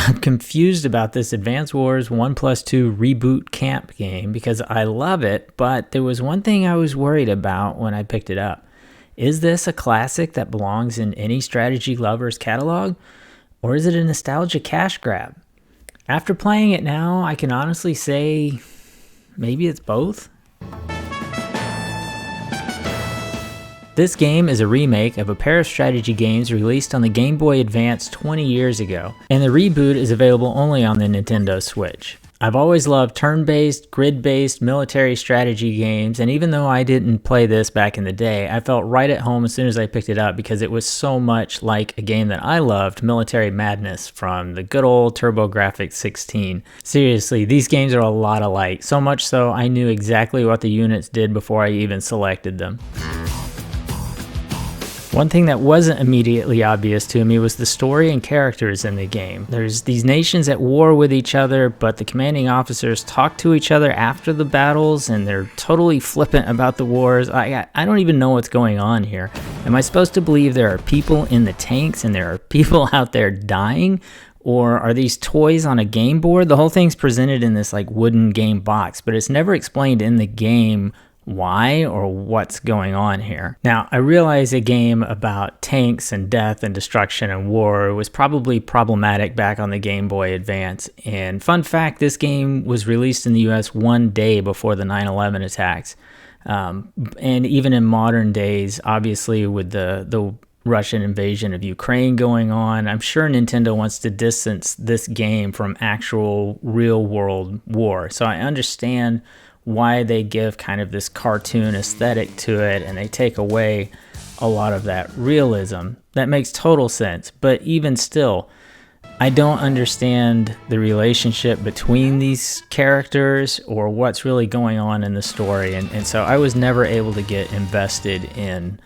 I'm confused about this Advance Wars 1+2 Reboot Camp game because I love it, but there was one thing I was worried about when I picked it up. Is this a classic that belongs in any strategy lover's catalog, or is it a nostalgia cash grab? After playing it now, I can honestly say maybe it's both. This game is a remake of a pair of strategy games released on the Game Boy Advance 20 years ago, and the reboot is available only on the Nintendo Switch. I've always loved turn-based, grid-based military strategy games, and even though I didn't play this back in the day, I felt right at home as soon as I picked it up because it was so much like a game that I loved, Military Madness, from the good old TurboGrafx 16. Seriously, these games are a lot alike, so much so I knew exactly what the units did before I even selected them. One thing that wasn't immediately obvious to me was the story and characters in the game. There's these nations at war with each other, but the commanding officers talk to each other after the battles, and they're totally flippant about the wars. I don't even know what's going on here. Am I supposed to believe there are people in the tanks and there are people out there dying? Or are these toys on a game board? The whole thing's presented in this like wooden game box, but it's never explained in the game why or what's going on here. Now, I realize a game about tanks and death and destruction and war was probably problematic back on the Game Boy Advance. And fun fact, this game was released in the US one day before the 9/11 attacks. And even in modern days, obviously with the Russian invasion of Ukraine going on, I'm sure Nintendo wants to distance this game from actual real world war. So I understand why they give kind of this cartoon aesthetic to it and they take away a lot of that realism. That makes total sense, but even still, I don't understand the relationship between these characters or what's really going on in the story, and so I was never able to get invested in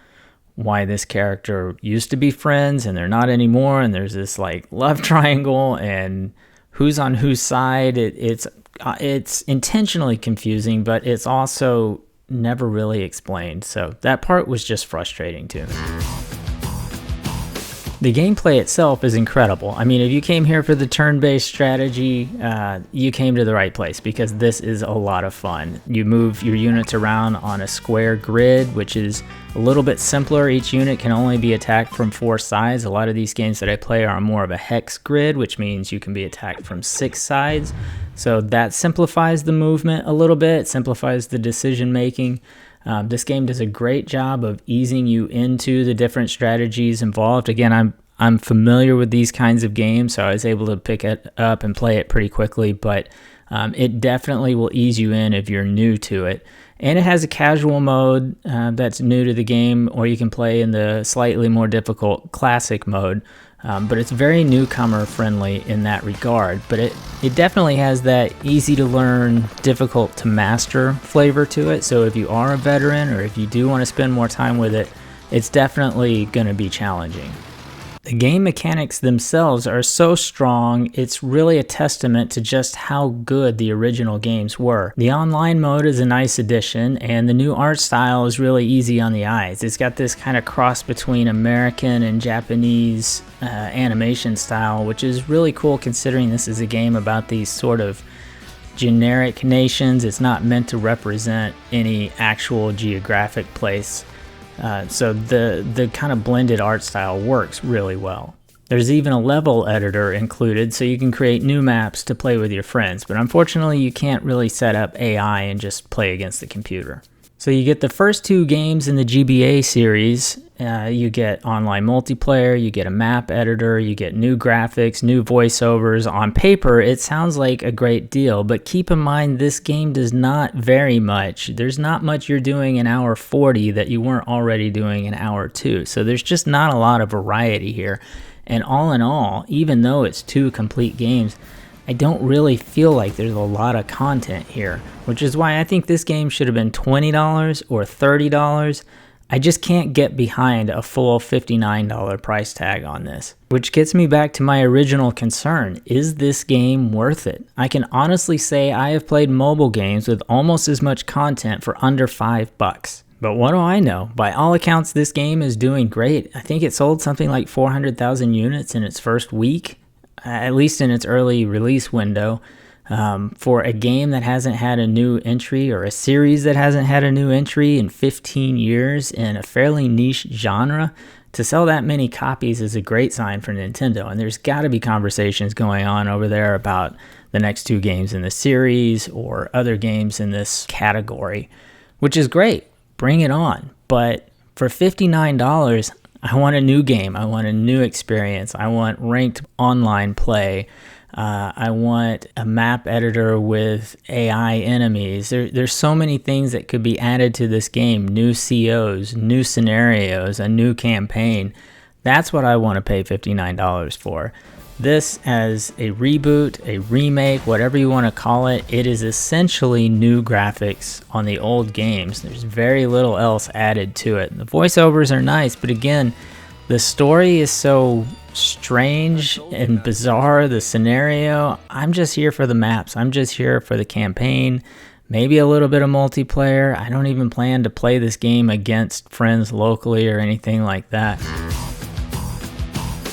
why this character used to be friends and they're not anymore, and there's this like love triangle and who's on whose side. It's intentionally confusing, but it's also never really explained. So that part was just frustrating to me. The gameplay itself is incredible. I mean, if you came here for the turn-based strategy, you came to the right place because this is a lot of fun. You move your units around on a square grid, which is a little bit simpler. Each unit can only be attacked from 4 sides. A lot of these games that I play are more of a hex grid, which means you can be attacked from 6 sides. So that simplifies the movement a little bit, simplifies the decision making. This game does a great job of easing you into the different strategies involved. Again, I'm familiar with these kinds of games, so I was able to pick it up and play it pretty quickly, but it definitely will ease you in if you're new to it. And it has a casual mode that's new to the game, or you can play in the slightly more difficult classic mode. But it's very newcomer friendly in that regard, but it definitely has that easy to learn, difficult to master flavor to it. So if you are a veteran or if you do want to spend more time with it, it's definitely going to be challenging. The game mechanics themselves are so strong, it's really a testament to just how good the original games were. The online mode is a nice addition, and the new art style is really easy on the eyes. It's got this kind of cross between American and Japanese animation style, which is really cool considering this is a game about these sort of generic nations. It's not meant to represent any actual geographic place. So the kind of blended art style works really well. There's even a level editor included, so you can create new maps to play with your friends, but unfortunately you can't really set up AI and just play against the computer. So you get the first 2 games in the GBA series. You get online multiplayer, you get a map editor, you get new graphics, new voiceovers. On paper, it sounds like a great deal, but keep in mind this game does not vary much. There's not much you're doing in hour 40 that you weren't already doing in hour 2. So there's just not a lot of variety here. And all in all, even though it's 2 complete games, I don't really feel like there's a lot of content here, which is why I think this game should have been $20 or $30. I just can't get behind a full $59 price tag on this. Which gets me back to my original concern. Is this game worth it? I can honestly say I have played mobile games with almost as much content for under $5. But what do I know? By all accounts, this game is doing great. I think it sold something like 400,000 units in its first week. at least in its early release window, for a game that hasn't had a new entry, or a series that hasn't had a new entry in 15 years in a fairly niche genre. To sell that many copies is a great sign for Nintendo, and there's got to be conversations going on over there about the next 2 games in the series or other games in this category, which is great. Bring it on. But for $59, I want a new game. I want a new experience. I want ranked online play. I want a map editor with AI enemies. There's so many things that could be added to this game. New COs, new scenarios, a new campaign. That's what I want to pay $59 for. This as a reboot, a remake, whatever you want to call it, it is essentially new graphics on the old games. There's very little else added to it. The voiceovers are nice, but again, the story is so strange and bizarre, the scenario. I'm just here for the maps. I'm just here for the campaign, maybe a little bit of multiplayer. I don't even plan to play this game against friends locally or anything like that.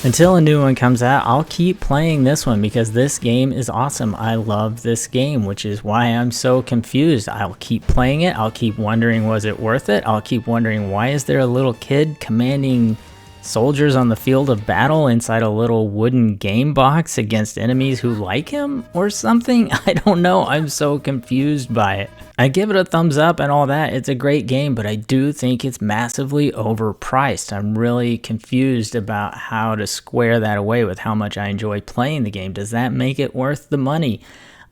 Until a new one comes out, I'll keep playing this one because this game is awesome. I love this game, which is why I'm so confused. I'll keep playing it. I'll keep wondering, was it worth it? I'll keep wondering, why is there a little kid commanding soldiers on the field of battle inside a little wooden game box against enemies who like him or something? I don't know. I'm so confused by it. I give it a thumbs up and all that. It's a great game, but I do think it's massively overpriced. I'm really confused about how to square that away with how much I enjoy playing the game. Does that make it worth the money?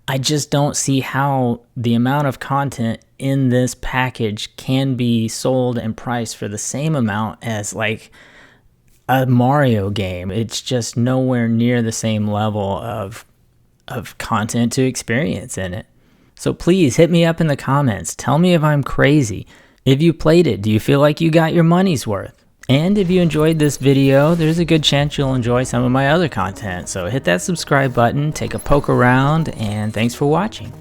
I just don't see how the amount of content in this package can be sold and priced for the same amount as like a Mario game. It's just nowhere near the same level of content to experience in it. So please hit me up in the comments. Tell me if I'm crazy. If you played it, do you feel like you got your money's worth? And if you enjoyed this video, there's a good chance you'll enjoy some of my other content. So hit that subscribe button, take a poke around, and thanks for watching.